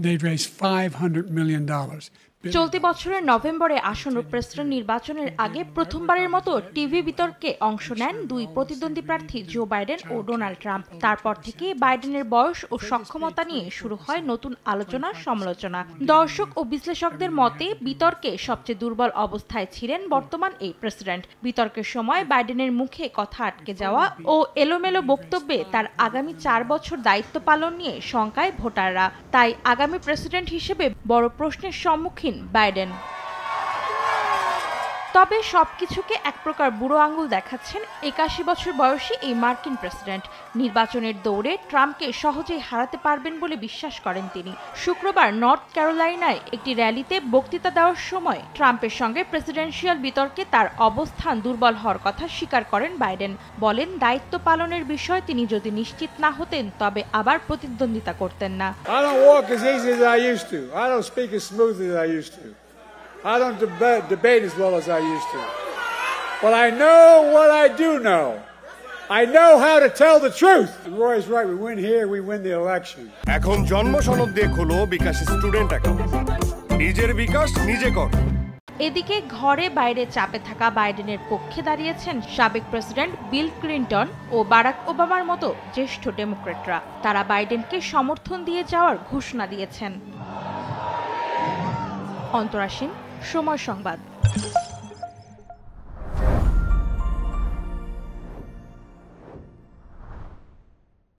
They'd raised $500 million. চলতি বছরের নভেম্বরে আসন্ন প্রেসিডেন্ট নির্বাচনের আগে প্রথমবারের মতো টিভি বিতর্কে অংশ নেন দুই প্রতিদ্বন্দ্বী প্রার্থী জো বাইডেন ও ডোনাল্ড ট্রাম্প। তারপর থেকে বাইডেনের বয়স ও সক্ষমতা নিয়ে শুরু হয় নতুন আলোচনা সমালোচনা। দর্শক ও বিশ্লেষকদের মতে বিতর্কে সবচেয়ে দুর্বল অবস্থায় ছিলেন বর্তমান এই প্রেসিডেন্ট। বিতর্কের সময় বাইডেনের মুখে কথা আটকে যাওয়া ও এলোমেলো বক্তব্যে তার আগামী 4 বছর দায়িত্ব পালন নিয়ে শঙ্কায় ভোটাররা। তাই আগামী প্রেসিডেন্ট হিসেবে বড় প্রশ্নের সম্মুখীন বাইডেন। তবে সবকিছুকে এক প্রকার বুড়ো আঙুল দেখাচ্ছেন 81 বছর বয়সী এই মার্কিন প্রেসিডেন্ট। নির্বাচনের দৌড়ে ট্রাম্পকে সহজেই হারাতে পারবেন বলে বিশ্বাস করেন তিনি। শুক্রবার নর্থ ক্যারোলাইনায় একটি র্যালিতে বক্তৃতা দেওয়ার সময় ট্রাম্পের সঙ্গে প্রেসিডেন্সিয়াল বিতর্কে তার অবস্থান দুর্বল হওয়ার কথা স্বীকার করেন বাইডেন। বলেন দায়িত্ব পালনের বিষয়ে তিনি যদি নিশ্চিত না হতেন তবে আবার প্রতিদ্বন্দ্বিতা করতেন না। I don't debate as well as I used to. But I know what I do know. I know how to tell the truth. And Roy's right, we win here, we win the election. এখন জন্ম সনদ দিয়ে খোলো বিকাশ student account. নিজের বিকাশ নিজে কর। এদিকে ঘরে বাইরে চাপে থাকা বাইডেনের পক্ষে দাঁড়িয়েছেন সাবেক প্রেসিডেন্ট বিল ক্লিন্টন ও বারাক ওবামার মতো জ্যেষ্ঠ ডেমোক্র্যাটরা। তারা বাইডেনকে সমর্থন দিয়ে যাওয়ার ঘোষণা দিয়েছেন। অন্তরা সিং, সময় সংবাদ।